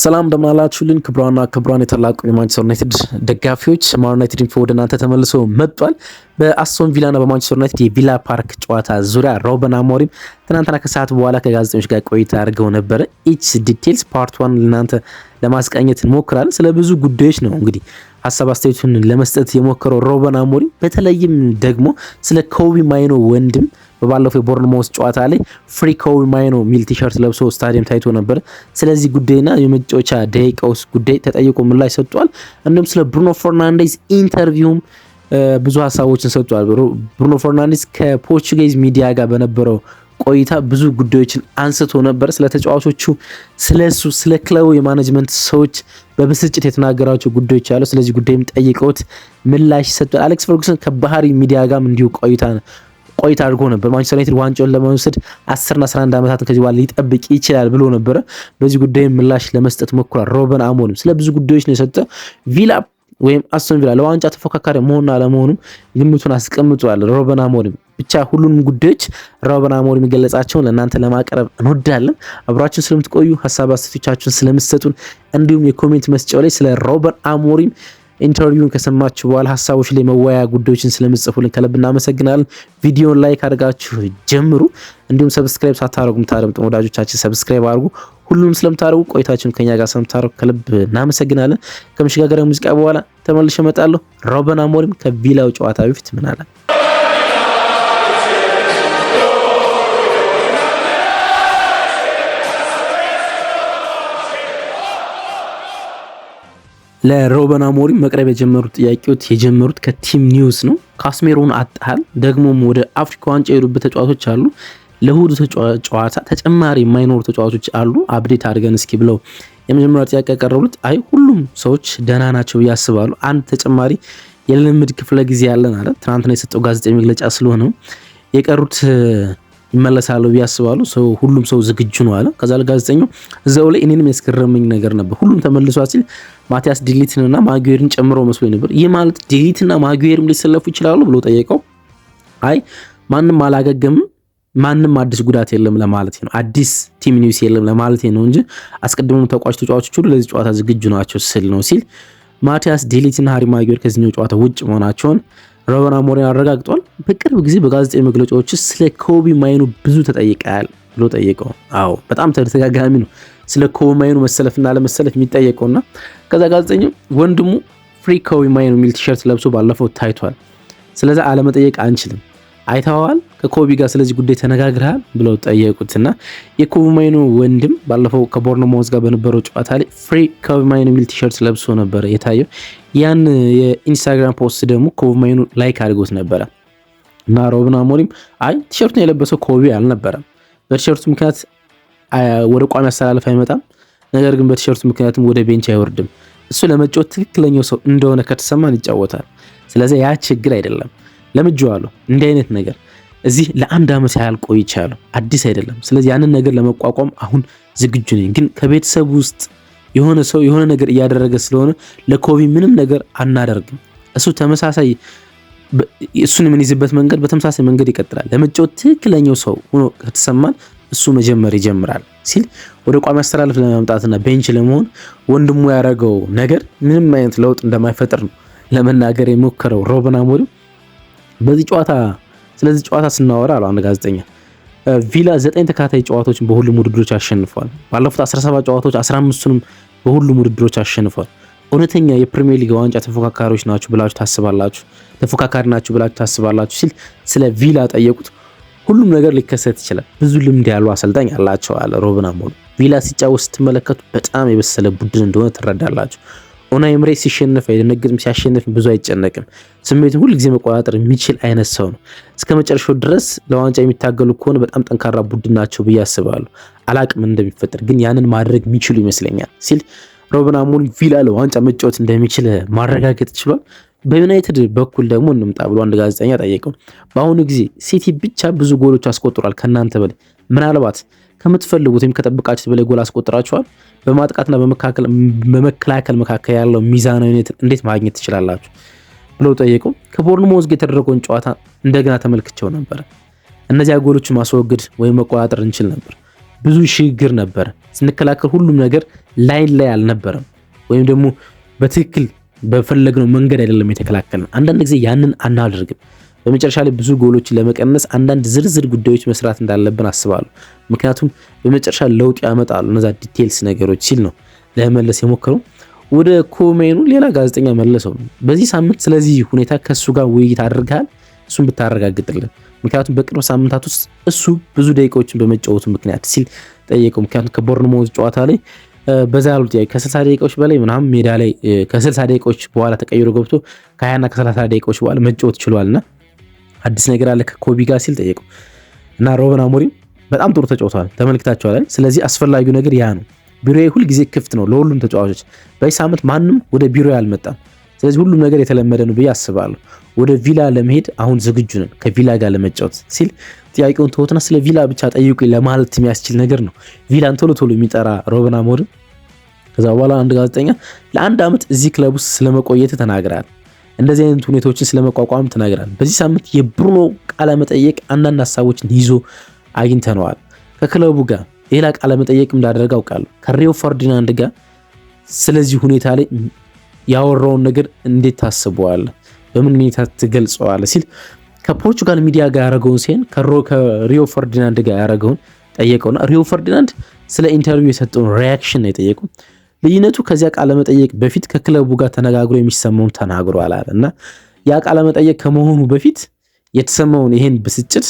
ሰላም እንደምናላችሁልን ክብሯን የተላቁ የማንቸስተር ዩናይትድ ደጋፊዎች ማን ዩናይትድን ወደ እናንተ ተመልሶ መጥቷል። በአስቶን ቪላና በማንቸስተር ዩናይትድ የቪላ ፓርክ ጨዋታ ዙሪያ ሩበን አሞሪም ትናንትና ከሰዓት በኋላ ከጋዜጠኞች ጋር ቆይታ አድርገው ነበር። ኢች ዲቴልስ ፓርት 1 ለናንተ ለማስቃኘት እንሞክራለን። ስለ ብዙ ጉዳዮች ነው እንግዲህ ሀሳብ አስተያየቱን ለመስጠት የሞከረው ሩበን አሞሪም በተለይም ደግሞ ስለ ኮቢ ማይኖ ወንድም በባለፈው የቦርንማውዝ ጨዋታ ላይ ፍሪ ኮቢ ማይኖ ሚል ቲሸርት ለብሶ ስታዲየም ታይቶ ነበር። ስለዚህ ጉዳይና የመጫወቻ ደቂቃውስ ጉዳይ ተጠይቆ ምላሽ ሰጥቷል። እንዲሁም ስለ ብሩኖ ፈርናንዴዝ ኢንተርቪውም ብዙ ሀሳቦችን ሰጥቷል። ብሩኖ ፈርናንዴዝ ከፖርቹጌዝ ሚዲያ ጋር በነበረው ቆይታ ብዙ ጉዳዮችን አንስቶ ነበር። ስለ ተጫዋቾቹ፣ ስለሱ፣ ስለ ክለቡ የማኔጅመንት ሰዎች በብስጭት የተናገራቸው ጉዳዮች አሉ። ስለዚህ ጉዳይም ጠይቀውት ምላሽ ሰጥቷል። አሌክስ ፈርጉሰን ከባህሪ ሚዲያ ጋርም እንዲሁ ቆይታ አድርጎ ነበር። ማንቸስተር ዩናይትድ ዋንጫውን ለመውሰድ 10 እና 11 ዓመታትን ከዚህ በኋላ ሊጠብቅ ይችላል ብሎ ነበር። በዚህ ጉዳይ ምላሽ ለመስጠት ሞክሯል ሩበን አሞሪም። ስለ ብዙ ጉዳዮች ነው የሰጠ። ቪላ ወይም አስቶን ቪላ ለዋንጫ ተፎካካሪ መሆንና አለመሆኑም ግምቱን አስቀምጧል ሩበን አሞሪም። ብቻ ሁሉንም ጉዳዮች ሩበን አሞሪም የገለጻቸውን ለእናንተ ለማቅረብ እንወዳለን። አብራችሁን ስለምትቆዩ ሀሳብ አስተያየቶቻችሁን ስለምትሰጡን እንዲሁም የኮሜንት መስጫው ላይ ስለ ሩበን አሞሪም ኢንተርቪውን ከሰማችሁ በኋላ ሀሳቦች ላይ መወያያ ጉዳዮችን ስለምጽፉልን ከልብ እናመሰግናለን። ቪዲዮን ላይክ አድርጋችሁ ጀምሩ። እንዲሁም ሰብስክራይብ ሳታደርጉ የምታደምጡ ወዳጆቻችን ሰብስክራይብ አድርጉ። ሁሉንም ስለምታደርጉ ቆይታችሁን ከኛ ጋር ስለምታደርጉ ከልብ እናመሰግናለን። ከመሸጋገሪያ ሙዚቃ በኋላ ተመልሼ እመጣለሁ። ሩበን አሞሪም ከቪላው ጨዋታ በፊት ምን አለ? ለሩበን አሞሪም መቅረብ የጀመሩት ከቲም ኒውስ ነው። ካስሜሮን አጣሃል፣ ደግሞም ወደ አፍሪካ ዋንጫ የሄዱበት ተጫዋቾች አሉ። ለእሁዱ ጨዋታ ተጨማሪ የማይኖሩ ተጫዋቾች አሉ፣ አፕዴት አድርገን እስኪ ብለው የመጀመሪያ ጥያቄ ያቀረቡት አይ ሁሉም ሰዎች ደህና ናቸው ብዬ አስባሉ። አንድ ተጨማሪ የልምድ ክፍለ ጊዜ ያለን አለ። ትናንትና የሰጠው ጋዜጣዊ መግለጫ ስለሆነ የቀሩት ይመለሳሉ ብዬ አስባሉ። ሁሉም ሰው ዝግጁ ነው አለ። ከዛ ለጋዜጠኛው እዛው ላይ እኔንም ያስገረመኝ ነገር ነበር። ሁሉም ተመልሷል ሲል ማቲያስ ዲሊትንና ማጉዌርን ጨምሮ መስሎኝ ነበር። ይህ ማለት ዲሊትና ማጉዌርም ሊሰለፉ ይችላሉ ብሎ ጠየቀው። አይ ማንም አላገገምም፣ ማንም አዲስ ጉዳት የለም ለማለት ነው፣ አዲስ ቲም ኒውስ የለም ለማለት ነው እንጂ አስቀድሞም ተጫዋቾች ሁሉ ለዚህ ጨዋታ ዝግጁ ናቸው ስል ነው ሲል ማቲያስ ዲሊትና ሃሪ ማጉዌር ከዚህኛው ጨዋታ ውጭ መሆናቸውን ሩበን አሞሪም አረጋግጧል። በቅርብ ጊዜ በጋዜጣዊ መግለጫዎች ስለ ኮቢ ማይኖ ብዙ ተጠይቀዋል ብሎ ጠየቀው። አዎ በጣም ተደጋጋሚ ነው ስለ ኮቢ ማይኖ መሰለፍና ለመሰለፍ የሚጠየቀውና ከዛ ጋዜጠኛው ወንድሙ ፍሪ ኮቢ ማይኖ ሚል ቲሸርት ለብሶ ባለፈው ታይቷል፣ ስለዚህ አለመጠየቅ አንችልም፣ አይተዋል፣ ከኮቢ ጋር ስለዚህ ጉዳይ ተነጋግረሃል ብለው ጠየቁትና የኮቢ ማይኖ ወንድም ባለፈው ከቦርንማውዝ ጋር በነበረው ጨዋታ ላይ ፍሪ ኮቢ ማይኖ ሚል ቲሸርት ለብሶ ነበር የታየው። ያን የኢንስታግራም ፖስት ደግሞ ኮቢ ማይኖ ላይክ አድርጎት ነበረ እና ሩበን አሞሪም አይ ቲሸርቱን የለበሰው ኮቢ አልነበረም፣ በቲሸርቱ ምክንያት ወደ ቋሚ አስተላለፍ አይመጣም፣ ነገር ግን በቲሸርቱ ምክንያትም ወደ ቤንች አይወርድም፣ እሱ ለመጫወት ትክክለኛው ሰው እንደሆነ ከተሰማን ይጫወታል፣ ስለዚህ ያ ችግር አይደለም፣ ለምጄዋለሁ፣ እንዲህ አይነት ነገር እዚህ ለአንድ ዓመት ያህል ቆይቻለሁ፣ አዲስ አይደለም፣ ስለዚህ ያንን ነገር ለመቋቋም አሁን ዝግጁ ነኝ፣ ግን ከቤተሰብ ውስጥ የሆነ ሰው የሆነ ነገር እያደረገ ስለሆነ ለኮቢ ምንም ነገር አናደርግም፣ እሱ ተመሳሳይ እሱን የምንይዝበት መንገድ በተመሳሳይ መንገድ ይቀጥላል፣ ለመጫወት ትክክለኛው ሰው ሆኖ ከተሰማን እሱ መጀመር ይጀምራል ሲል ወደ ቋሚ አስተላለፍ ለመምጣትና ቤንች ለመሆን ወንድሙ ያደረገው ነገር ምንም አይነት ለውጥ እንደማይፈጥር ነው ለመናገር የሞከረው ሩበን አሞሪም። ስለዚህ ጨዋታ ስናወራ አለው አንድ ጋዜጠኛ ቪላ 9 ተከታታይ ጨዋታዎችን በሁሉም ውድድሮች አሸንፏል። ባለፉት 17 ጨዋታዎች 15ቱንም በሁሉም ውድድሮች አሸንፏል። እውነተኛ የፕሪሚየር ሊግ ዋንጫ ተፎካካሪ ናችሁ ብላችሁ ታስባላችሁ ሲል ስለ ቪላ ጠየቁት። ሁሉም ነገር ሊከሰት ይችላል፣ ብዙ ልምድ ያለው አሰልጣኝ አላቸው አለ ሩበን አሞሪም። ቪላ ሲጫወት ስትመለከቱ በጣም የበሰለ ቡድን እንደሆነ ትረዳላችሁ። ኡናይ ኤምሬ ሲሸነፍ አይደነግጥም፣ ሲያሸንፍ ብዙ አይጨነቅም፣ ስሜቱን ሁሉ ጊዜ መቆጣጠር የሚችል አይነት ሰው ነው። እስከ መጨረሻው ድረስ ለዋንጫ የሚታገሉ ከሆነ በጣም ጠንካራ ቡድን ናቸው ብዬ አስባለሁ። አላቅም እንደሚፈጠር ግን ያንን ማድረግ የሚችሉ ይመስለኛል ሲል ሩበን አሞሪም ቪላ ለዋንጫ መጫወት እንደሚችል ማረጋገጥ ችሏል። በዩናይትድ በኩል ደግሞ እንምጣ ብሎ አንድ ጋዜጠኛ ጠየቀው። በአሁኑ ጊዜ ሲቲ ብቻ ብዙ ጎሎች አስቆጥሯል ከናንተ በላይ፣ ምናልባት ከምትፈልጉት ወይም ከጠብቃችሁት በላይ ጎል አስቆጥራችኋል። በማጥቃትና በመከላከል መካከል ያለው ሚዛናዊነት እንዴት ማግኘት ትችላላችሁ ብሎ ጠየቀው። ከቦርንማውዝ ጋር የተደረገውን ጨዋታ እንደገና ተመልክቼው ነበር። እነዚያ ጎሎችን ማስወገድ ወይም መቆጣጠር እንችል ነበር። ብዙ ሽግግር ነበር። ስንከላከል ሁሉም ነገር ላይን ላይ አልነበረም፣ ወይም ደግሞ በትክክል በፈለግነው መንገድ አይደለም የተከላከልን። አንዳንድ ጊዜ ያንን አናደርግም። በመጨረሻ ላይ ብዙ ጎሎችን ለመቀነስ አንዳንድ ዝርዝር ጉዳዮች መስራት እንዳለብን አስባለሁ። ምክንያቱም በመጨረሻ ለውጥ ያመጣሉ እነዛ ዲቴልስ ነገሮች ሲል ነው ለመመለስ የሞከረው። ወደ ኮሜኑ ሌላ ጋዜጠኛ መለሰው ነው በዚህ ሳምንት ስለዚህ ሁኔታ ከሱ ጋር ውይይት አድርገሃል? እሱን ብታረጋግጥልን፣ ምክንያቱም በቅርብ ሳምንታት ውስጥ እሱ ብዙ ደቂቃዎችን በመጫወቱ ምክንያት ሲል ጠየቀው። ምክንያቱም ከቦርንማውዝ ጨዋታ ላይ በዛ ያሉት ከ60 ደቂቃዎች በላይ ምናምን ሜዳ ላይ ከ60 ደቂቃዎች በኋላ ተቀይሮ ገብቶ ከ20 እና ከ30 ደቂቃዎች በኋላ መጫወት ችሏልና አዲስ ነገር አለ ከኮቢ ጋር ሲል ጠየቀው። እና ሩበን አሞሪም በጣም ጥሩ ተጫውተዋል፣ ተመልክታቸዋል። ስለዚህ አስፈላጊው ነገር ያ ነው። ቢሮዬ ሁል ጊዜ ክፍት ነው ለሁሉም ተጫዋቾች። በዚህ ሳምንት ማንም ወደ ቢሮዬ አልመጣም። ስለዚህ ሁሉም ነገር የተለመደ ነው ብዬ አስባለሁ። ወደ ቪላ ለመሄድ አሁን ዝግጁ ነን ከቪላ ጋር ለመጫወት ሲል ጥያቄውን ተወትና ስለ ቪላ ብቻ ጠይቁኝ ለማለት የሚያስችል ነገር ነው ቪላን ቶሎ ቶሎ የሚጠራ ሩበን አሞሪም። ከዛ በኋላ አንድ ጋዜጠኛ ለአንድ ዓመት እዚህ ክለብ ውስጥ ስለመቆየት ተናግራል፣ እንደዚህ አይነት ሁኔታዎችን ስለመቋቋም ተናግራል። በዚህ ሳምንት የብሩኖ ቃለ መጠየቅ አንዳንድ ሀሳቦችን ይዞ አግኝተነዋል። ከክለቡ ጋር ሌላ ቃለ መጠየቅ እንዳደረገ አውቃለሁ። ከሪዮ ፈርዲናንድ ጋር ስለዚህ ሁኔታ ላይ ያወራውን ነገር እንዴት ታስበዋለህ? በምን ሁኔታ ትገልጸዋለህ? ሲል ከፖርቹጋል ሚዲያ ጋር ያደረገውን ሲሆን ከሪዮ ፈርዲናንድ ጋር ያደረገውን ጠየቀውና ሪዮ ፈርዲናንድ ስለ ኢንተርቪው የሰጠውን ሪያክሽን ነው የጠየቀው። ልዩነቱ ከዚያ ቃለ መጠየቅ በፊት ከክለቡ ጋር ተነጋግሮ የሚሰማውን ተናግሯል አለ እና ያ ቃለ መጠየቅ ከመሆኑ በፊት የተሰማውን ይሄን ብስጭት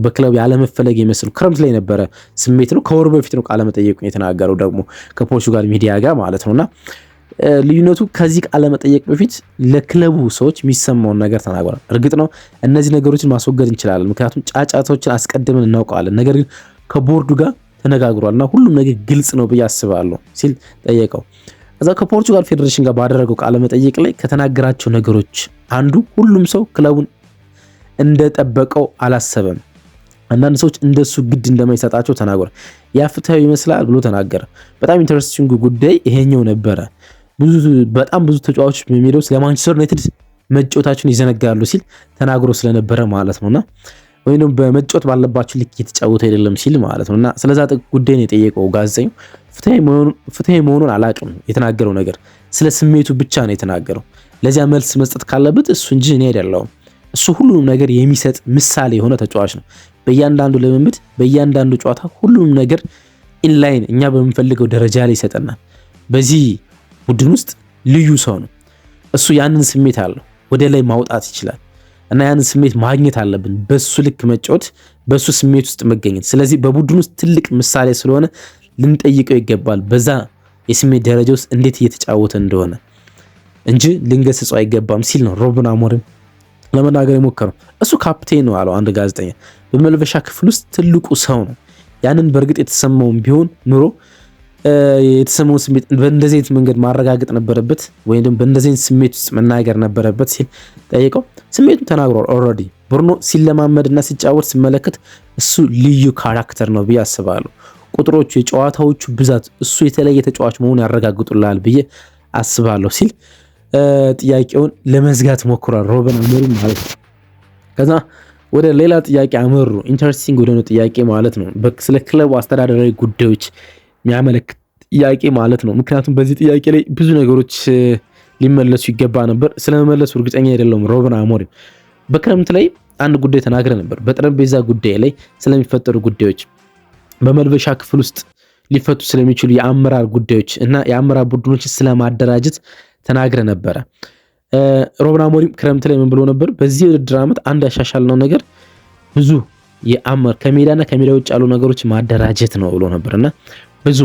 በክለቡ ያለመፈለግ ይመስል ክረምት ላይ ነበረ ስሜት ነው። ከወር በፊት ነው ቃለ መጠየቁን የተናገረው ደግሞ ከፖርቹጋል ሚዲያ ጋር ማለት ነውና ልዩነቱ ከዚህ ቃለ መጠየቅ በፊት ለክለቡ ሰዎች የሚሰማውን ነገር ተናግሯል። እርግጥ ነው እነዚህ ነገሮችን ማስወገድ እንችላለን፣ ምክንያቱም ጫጫቶችን አስቀድመን እናውቀዋለን። ነገር ግን ከቦርዱ ጋር ተነጋግሯልና ሁሉም ነገር ግልጽ ነው ብዬ አስባለሁ ሲል ጠየቀው። እዛ ከፖርቹጋል ፌዴሬሽን ጋር ባደረገው ቃለ መጠይቅ ላይ ከተናገራቸው ነገሮች አንዱ ሁሉም ሰው ክለቡን እንደጠበቀው አላሰበም፣ አንዳንድ ሰዎች እንደሱ ግድ እንደማይሰጣቸው ተናግሯል። ያ ፍትሃዊ ይመስላል ብሎ ተናገረ። በጣም ኢንተረስቲንግ ጉዳይ ይሄኛው ነበረ። በጣም ብዙ ተጫዋቾች በሚለው ስለ ማንቸስተር ዩናይትድ መጫወታቸውን ይዘነጋሉ ሲል ተናግሮ ስለነበረ ማለት ነውና ወይም በመጫወት ባለባቸው ልክ እየተጫወተ አይደለም ሲል ማለት ነውና ስለዛ ጉዳይ ነው የጠየቀው ጋዜጠኛው። ፍትሃዊ መሆኑን አላቅም የተናገረው ነገር ስለ ስሜቱ ብቻ ነው የተናገረው። ለዚያ መልስ መስጠት ካለበት እሱ እንጂ እኔ አይደለሁም። እሱ ሁሉንም ነገር የሚሰጥ ምሳሌ የሆነ ተጫዋች ነው። በእያንዳንዱ ልምምድ፣ በእያንዳንዱ ጨዋታ ሁሉንም ነገር ኢንላይን እኛ በምንፈልገው ደረጃ ላይ ይሰጠናል። በዚህ ቡድን ውስጥ ልዩ ሰው ነው። እሱ ያንን ስሜት አለው፣ ወደ ላይ ማውጣት ይችላል እና ያንን ስሜት ማግኘት አለብን። በሱ ልክ መጫወት፣ በሱ ስሜት ውስጥ መገኘት። ስለዚህ በቡድን ውስጥ ትልቅ ምሳሌ ስለሆነ ልንጠይቀው ይገባል፣ በዛ የስሜት ደረጃ ውስጥ እንዴት እየተጫወተ እንደሆነ እንጂ ልንገስጸው አይገባም ሲል ነው ሩበን አሞሪም ለመናገር የሞከረው። እሱ ካፕቴን ነው አለው አንድ ጋዜጠኛ። በመልበሻ ክፍል ውስጥ ትልቁ ሰው ነው። ያንን በእርግጥ የተሰማውን ቢሆን ኑሮ የተሰማውን ስሜት በእንደዚህ አይነት መንገድ ማረጋገጥ ነበረበት፣ ወይም ደግሞ በእንደዚህ አይነት ስሜት ውስጥ መናገር ነበረበት ሲል ጠይቀው። ስሜቱን ተናግሯል። ኦልሬዲ ብሩኖ ሲለማመድና ሲጫወት ሲመለከት እሱ ልዩ ካራክተር ነው ብዬ አስባለሁ። ቁጥሮቹ፣ የጨዋታዎቹ ብዛት እሱ የተለየ ተጫዋች መሆኑን ያረጋግጡላል ብዬ አስባለሁ ሲል ጥያቄውን ለመዝጋት ሞክሯል ሩበን አሞሪም ማለት ነው። ከዛ ወደ ሌላ ጥያቄ አመሩ። ኢንተረስቲንግ ወደሆነ ጥያቄ ማለት ነው። ስለ ክለቡ አስተዳደራዊ ጉዳዮች የሚያመለክት ጥያቄ ማለት ነው። ምክንያቱም በዚህ ጥያቄ ላይ ብዙ ነገሮች ሊመለሱ ይገባ ነበር። ስለመመለሱ እርግጠኛ አይደለሁም ሩበን አሞሪም። በክረምት ላይ አንድ ጉዳይ ተናግረ ነበር፣ በጠረጴዛ ጉዳይ ላይ ስለሚፈጠሩ ጉዳዮች፣ በመልበሻ ክፍል ውስጥ ሊፈቱ ስለሚችሉ የአመራር ጉዳዮች እና የአመራር ቡድኖችን ስለማደራጀት ተናግረ ነበረ። ሩበን አሞሪም ክረምት ላይ ምን ብሎ ነበር? በዚህ ውድድር ዓመት አንድ ያሻሻልነው ነገር ብዙ ከሜዳና ከሜዳ ውጭ ያሉ ነገሮች ማደራጀት ነው ብሎ ነበርና ብዙ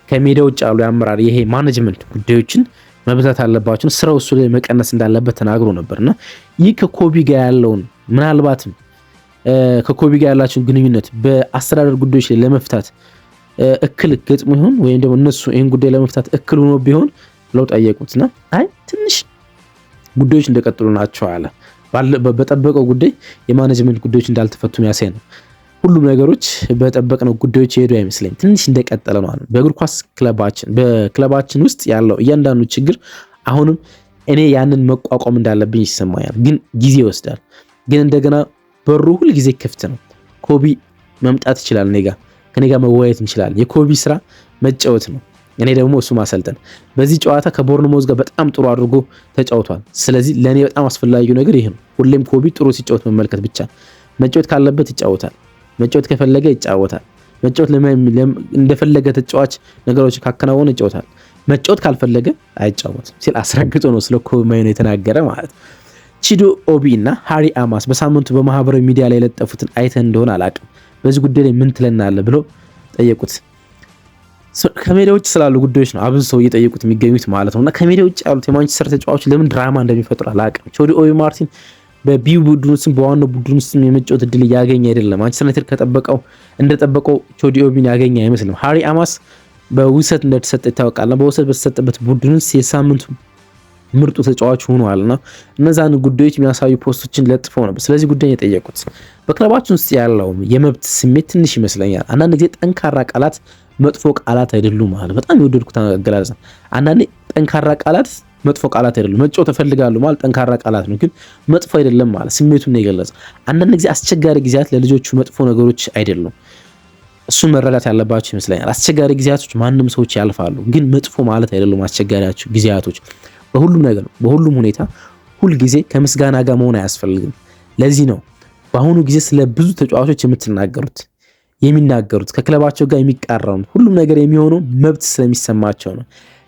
ከሜዳ ውጭ ያሉ የአመራር ይሄ ማኔጅመንት ጉዳዮችን መብዛት አለባቸው፣ ስራው እሱ ላይ መቀነስ እንዳለበት ተናግሮ ነበርና ይህ ከኮቢ ጋር ያለውን ምናልባትም ከኮቢ ጋር ያላቸውን ግንኙነት በአስተዳደር ጉዳዮች ላይ ለመፍታት እክል ገጥሞ ይሆን ወይም ደግሞ እነሱ ይሄን ጉዳይ ለመፍታት እክል ሆኖ ቢሆን ብለው ጠየቁትና አይ ትንሽ ጉዳዮች እንደቀጥሉ ናቸው አለ። በጠበቀው ጉዳይ የማኔጅመንት ጉዳዮች እንዳልተፈቱ የሚያሳይ ነው። ሁሉም ነገሮች በጠበቅነው ጉዳዮች የሄዱ አይመስለኝ፣ ትንሽ እንደቀጠለ ነው አለ። በእግር ኳስ በክለባችን ውስጥ ያለው እያንዳንዱ ችግር አሁንም እኔ ያንን መቋቋም እንዳለብኝ ይሰማኛል፣ ግን ጊዜ ይወስዳል። ግን እንደገና በሩ ሁል ጊዜ ክፍት ነው። ኮቢ መምጣት ይችላል እኔ ጋር ከኔ ጋር መወያየት እንችላለን። የኮቢ ስራ መጫወት ነው፣ እኔ ደግሞ እሱ ማሰልጠን። በዚህ ጨዋታ ከቦርንሞዝ ጋር በጣም ጥሩ አድርጎ ተጫውቷል። ስለዚህ ለኔ በጣም አስፈላጊው ነገር ይሄ ነው። ሁሌም ኮቢ ጥሩ ሲጫወት መመልከት ብቻ። መጫወት ካለበት ይጫወታል፣ መጫወት ከፈለገ ይጫወታል። መጫወት እንደፈለገ ተጫዋች ነገሮች ካከናወነ ይጫወታል። መጫወት ካልፈለገ አይጫወትም ሲል አስረግጦ ነው ስለ ኮቢ ማይኖ የተናገረ ማለት። ቺዶ ኦቢ እና ሃሪ አማስ በሳምንቱ በማህበራዊ ሚዲያ ላይ የለጠፉትን አይተን እንደሆነ አላውቅም፣ በዚህ ጉዳይ ላይ ምን ትለናለህ ብለው ጠየቁት። ከሜዳ ውጭ ስላሉ ጉዳዮች ነው አብዙ ሰው እየጠየቁት የሚገኙት ማለት ነውና ከሜዳ ውጭ ያሉት የማንቸስተር ተጫዋቾች ለምን ድራማ እንደሚፈጥሩ አላውቅም። ቺዶ ኦቢ ማርቲን በቢ ቡድን ውስጥ በዋናው ቡድን ውስጥ የመጫወት እድል ያገኘ አይደለም። ማንቸስተር ዩናይትድ እንደጠበቀው ቺዶ ኦቢን ያገኘ አይመስልም። ሃሪ አማስ በውሰት እንደተሰጠ ይታወቃልና በውሰት በተሰጠበት ቡድን ውስጥ የሳምንቱ ምርጡ ተጫዋች ሆኗልና እነዛን ጉዳዮች የሚያሳዩ ፖስቶችን ለጥፈው ነበር። ስለዚህ ጉዳይ የጠየቁት በክለባችን ውስጥ ያለው የመብት ስሜት ትንሽ ይመስለኛል። አንዳንድ ጊዜ ጠንካራ ቃላት መጥፎ ቃላት አይደሉም ማለት በጣም የወደድኩት አገላለጽ። አንዳንዴ ጠንካራ ቃላት መጥፎ ቃላት አይደሉም። መጫወት እፈልጋለሁ ማለት ጠንካራ ቃላት ነው፣ ግን መጥፎ አይደለም ማለት ስሜቱን ነው የገለጸ። አንዳንድ ጊዜ አስቸጋሪ ጊዜያት ለልጆቹ መጥፎ ነገሮች አይደሉም። እሱን መረዳት ያለባቸው ይመስለኛል። አስቸጋሪ ጊዜያቶች ማንም ሰዎች ያልፋሉ፣ ግን መጥፎ ማለት አይደሉም አስቸጋሪያቸው ጊዜያቶች። በሁሉም ነገር በሁሉም ሁኔታ ሁል ጊዜ ከምስጋና ጋር መሆን አያስፈልግም። ለዚህ ነው በአሁኑ ጊዜ ስለ ብዙ ተጫዋቾች የሚናገሩት ከክለባቸው ጋር የሚቃረኑት። ሁሉም ነገር የሚሆነው መብት ስለሚሰማቸው ነው።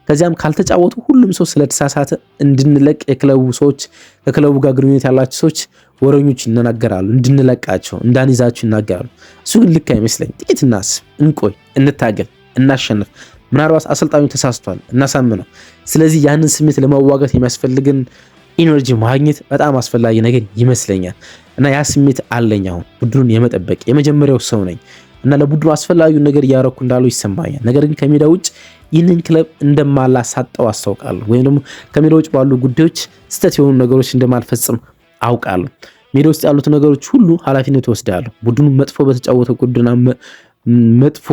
ከዚያም ካልተጫወቱ ሁሉም ሰው ስለተሳሳተ እንድንለቅ የክለቡ ሰዎች ከክለቡ ጋር ግንኙነት ያላቸው ሰዎች ወረኞች ይናገራሉ፣ እንድንለቃቸው እንዳንይዛቸው ይናገራሉ። እሱ ግን ልክ አይመስለኝ። ጥቂት እናስብ፣ እንቆይ፣ እንታገል፣ እናሸንፍ። ምናልባት አሰልጣኙ ተሳስቷል፣ እናሳምነው። ስለዚህ ያንን ስሜት ለመዋጋት የሚያስፈልግን ኢነርጂ ማግኘት በጣም አስፈላጊ ነገር ይመስለኛል እና ያ ስሜት አለኝ። አሁን ቡድኑን የመጠበቅ የመጀመሪያው ሰው ነኝ እና ለቡድኑ አስፈላጊውን ነገር እያረኩ እንዳለው ይሰማኛል። ነገር ግን ከሜዳ ውጭ ይህንን ክለብ እንደማላሳጠው አስታውቃለሁ፣ ወይም ደግሞ ከሜዳ ውጭ ባሉ ጉዳዮች ስህተት የሆኑ ነገሮች እንደማልፈጽም አውቃለሁ። ሜዳ ውስጥ ያሉት ነገሮች ሁሉ ኃላፊነት ወስዳለሁ። ቡድኑ መጥፎ በተጫወተ ቁድና መጥፎ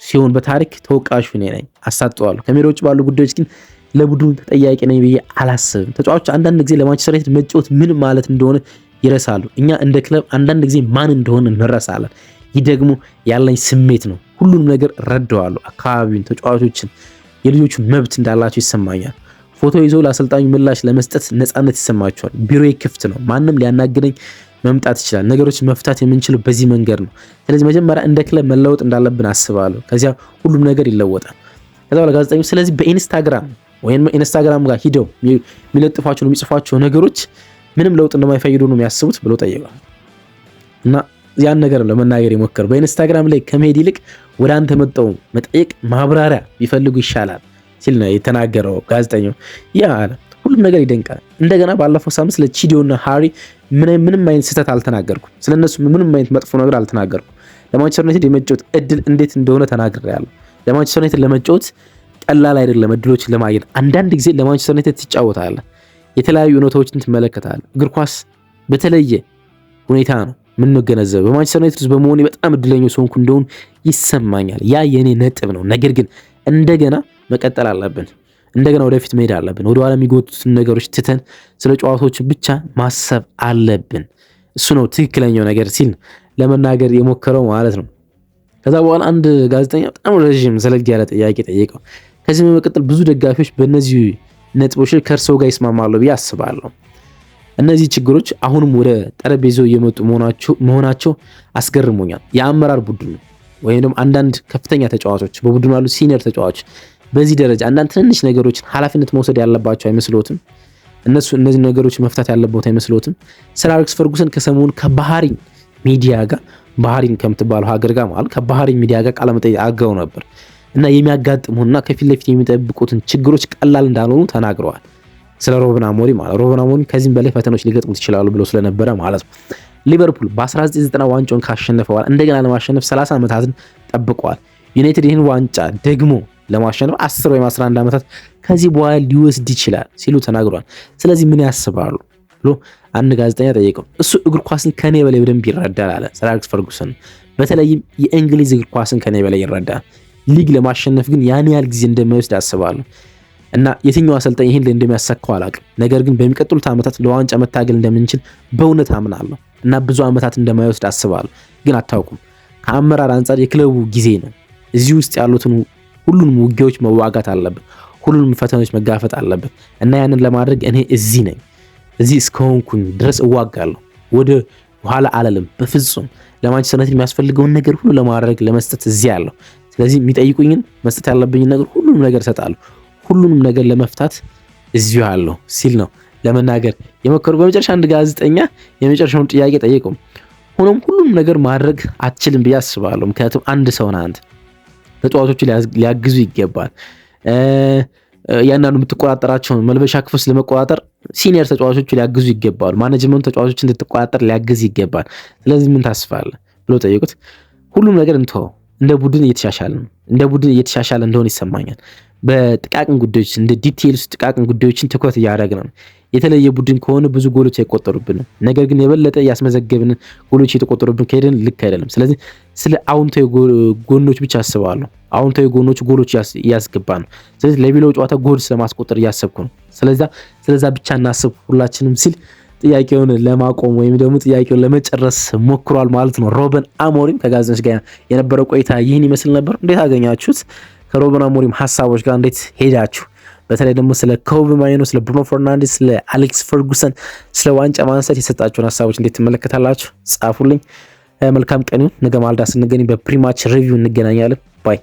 ሲሆን በታሪክ ተወቃሹ እኔ ነኝ፣ አሳጠዋለሁ። ከሜዳ ውጭ ባሉ ጉዳዮች ግን ለቡድኑ ተጠያቂ ነኝ ብዬ አላስብም። ተጫዋቾች አንዳንድ ጊዜ ለማንቸስተር ዩናይትድ መጫወት ምን ማለት እንደሆነ ይረሳሉ። እኛ እንደ ክለብ አንዳንድ ጊዜ ማን እንደሆነ እንረሳለን። ይህ ደግሞ ያለኝ ስሜት ነው። ሁሉንም ነገር ረዳዋለሁ። አካባቢውን፣ ተጫዋቾችን፣ የልጆቹን መብት እንዳላቸው ይሰማኛል። ፎቶ ይዞ ለአሰልጣኙ ምላሽ ለመስጠት ነፃነት ይሰማቸዋል። ቢሮዬ ክፍት ነው። ማንም ሊያናግረኝ መምጣት ይችላል። ነገሮችን መፍታት የምንችለው በዚህ መንገድ ነው። ስለዚህ መጀመሪያ እንደ ክለብ መለወጥ እንዳለብን አስባለሁ። ከዚያ ሁሉም ነገር ይለወጣል። ከዛ በኋላ ጋዜጠኞች ስለዚህ በኢንስታግራም ወይም ኢንስታግራም ጋር ሂደው የሚለጥፏቸው የሚጽፏቸው ነገሮች ምንም ለውጥ እንደማይፈይዱ ነው የሚያስቡት ብሎ ጠይቀዋል። እና ያን ነገር ለመናገር የሞከሩ በኢንስታግራም ላይ ከመሄድ ይልቅ ወደ አንተ መጣው መጠየቅ ማብራሪያ ቢፈልጉ ይሻላል ሲል ነው የተናገረው ጋዜጠኛው። ያ አለ ሁሉም ነገር ይደንቃል። እንደገና ባለፈው ሳምንት ስለ ቺዲዮና ሃሪ ምንም አይነት ስህተት አልተናገርኩም። ስለነሱ ምንም አይነት መጥፎ ነገር አልተናገርኩም። ለማንቸስተር ዩናይትድ የመጫወት እድል እንዴት እንደሆነ ተናግሬያለሁ። ለማንቸስተር ዩናይትድ ለመጫወት ቀላል አይደለም እድሎችን ለማግኘት። አንዳንድ ጊዜ ለማንቸስተር ዩናይትድ ትጫወታለህ፣ የተለያዩ እውነታዎችን ትመለከታለህ። እግር ኳስ በተለየ ሁኔታ ነው የምንገነዘበው። በማንቸስተር ዩናይትድ ውስጥ በመሆኔ በጣም እድለኛ ሰውንኩ እንደሆነ ይሰማኛል። ያ የኔ ነጥብ ነው። ነገር ግን እንደገና መቀጠል አለብን። እንደገና ወደፊት መሄድ አለብን። ወደ ኋላ የሚጎቱትን ነገሮች ትተን ስለ ጨዋታዎች ብቻ ማሰብ አለብን። እሱ ነው ትክክለኛው ነገር ሲል ለመናገር የሞከረው ማለት ነው። ከዛ በኋላ አንድ ጋዜጠኛ በጣም ረዥም ዘለግ ያለ ጥያቄ ጠየቀው። ከዚህ በመቀጠል ብዙ ደጋፊዎች በእነዚህ ነጥቦች ከእርሰው ጋር ይስማማሉ ብዬ አስባለሁ። እነዚህ ችግሮች አሁንም ወደ ጠረጴዛው እየመጡ መሆናቸው አስገርሞኛል። የአመራር ቡድኑ ወይም ደግሞ አንዳንድ ከፍተኛ ተጫዋቾች በቡድኑ ያሉ ሲኒየር ተጫዋቾች በዚህ ደረጃ አንዳንድ ትንንሽ ነገሮችን ኃላፊነት መውሰድ ያለባቸው አይመስሎትም? እነዚህ ነገሮች መፍታት ያለበት አይመስሎትም? ሰር አሌክስ ፈርጉሰን ከሰሞኑ ከባህሪን ሚዲያ ጋር ባህሪን ከምትባለው ሀገር ጋር ማለት ከባህሪን ሚዲያ ጋር ቃለ መጠይቅ አጋው ነበር እና የሚያጋጥሙና ከፊት ለፊት የሚጠብቁትን ችግሮች ቀላል እንዳልሆኑ ተናግረዋል። ስለ ሩበን አሞሪም ማለት ሩበን አሞሪም ከዚህም በላይ ፈተናዎች ሊገጥሙት ይችላሉ ብለው ስለነበረ ማለት ነው። ሊቨርፑል በ1990 ዋንጫውን ካሸነፈ በኋላ እንደገና ለማሸነፍ 30 ዓመታትን ጠብቀዋል። ዩናይትድ ይህን ዋንጫ ደግሞ ለማሸነፍ 10 ወይም 11 ዓመታት ከዚህ በኋላ ሊወስድ ይችላል ሲሉ ተናግረዋል። ስለዚህ ምን ያስባሉ ብሎ አንድ ጋዜጠኛ ጠየቀው። እሱ እግር ኳስን ከኔ በላይ በደንብ ይረዳል አለ ሰር አሌክስ ፈርጉሰን። በተለይም የእንግሊዝ እግር ኳስን ከኔ በላይ ይረዳል። ሊግ ለማሸነፍ ግን ያን ያህል ጊዜ እንደማይወስድ አስባለሁ እና የትኛው አሰልጣኝ ይሄን እንደሚያሳካው አላውቅም። ነገር ግን በሚቀጥሉት ዓመታት ለዋንጫ መታገል እንደምንችል በእውነት አምናለሁ እና ብዙ ዓመታት እንደማይወስድ አስባለሁ። ግን አታውቁም። ከአመራር አንጻር የክለቡ ጊዜ ነው። እዚህ ውስጥ ያሉትን ሁሉንም ውጊያዎች መዋጋት አለብን። ሁሉንም ፈተናዎች መጋፈጥ አለብን እና ያንን ለማድረግ እኔ እዚህ ነኝ። እዚህ እስከሆንኩኝ ድረስ እዋጋለሁ። ወደ ኋላ አላለም በፍጹም። ለማንቸስተር ዩናይትድ የሚያስፈልገውን ነገር ሁሉ ለማድረግ ለመስጠት እዚህ ያለው። ስለዚህ የሚጠይቁኝን መስጠት ያለብኝን ነገር ሁሉንም ነገር እሰጣለሁ። ሁሉንም ነገር ለመፍታት እዚሁ ያለው ሲል ነው ለመናገር የመከሩ። በመጨረሻ አንድ ጋዜጠኛ የመጨረሻውን ጥያቄ ጠየቀው። ሆኖም ሁሉንም ነገር ማድረግ አትችልም ብዬ አስባለሁ። ምክንያቱም አንድ ሰው ነህ አንተ። ተጫዋቾቹ ሊያግዙ ይገባል። ያንዳንዱ የምትቆጣጠራቸውን መልበሻ ክፍል ለመቆጣጠር ሲኒየር ተጫዋቾቹ ሊያግዙ ይገባሉ። ማኔጅመንቱ ተጫዋቾችን እንድትቆጣጠር ሊያግዝ ይገባል። ስለዚህ ምን ታስፋለህ ብሎ ጠየቁት። ሁሉም ነገር እንተው፣ እንደ ቡድን እየተሻሻለ እንደሆነ ይሰማኛል። በጥቃቅን ጉዳዮች እንደ ዲቴይልስ ጥቃቅን ጉዳዮችን ትኩረት እያደረግን ነው። የተለየ ቡድን ከሆነ ብዙ ጎሎች አይቆጠሩብንም። ነገር ግን የበለጠ ያስመዘገብን ጎሎች የተቆጠሩብን ከሄደን ልክ አይደለም። ስለዚህ ስለ አዎንታዊ ጎኖች ብቻ አስባለሁ። አዎንታዊ ጎሎች እያስገባ ነው። ስለዚህ ለቢለው ጨዋታ ጎል ስለማስቆጠር እያሰብኩ ነው። ስለዛ ብቻ እናስብ ሁላችንም ሲል ጥያቄውን ለማቆም ወይም ደግሞ ጥያቄውን ለመጨረስ ሞክሯል ማለት ነው። ሩበን አሞሪም ከጋዜጠኞች ጋር የነበረው ቆይታ ይህን ይመስል ነበር። እንዴት አገኛችሁት? ከሩበን አሞሪም ሀሳቦች ጋር እንዴት ሄዳችሁ? በተለይ ደግሞ ስለ ኮቢ ማይኖ፣ ስለ ብሩኖ ፈርናንዴስ፣ ስለ አሌክስ ፈርጉሰን፣ ስለ ዋንጫ ማንሳት የሰጣችሁን ሀሳቦች እንዴት ትመለከታላችሁ? ጻፉልኝ። መልካም ቀን ይሁን። ነገ ማልዳ ስንገናኝ በፕሪማች ሪቪው እንገናኛለን። ባይ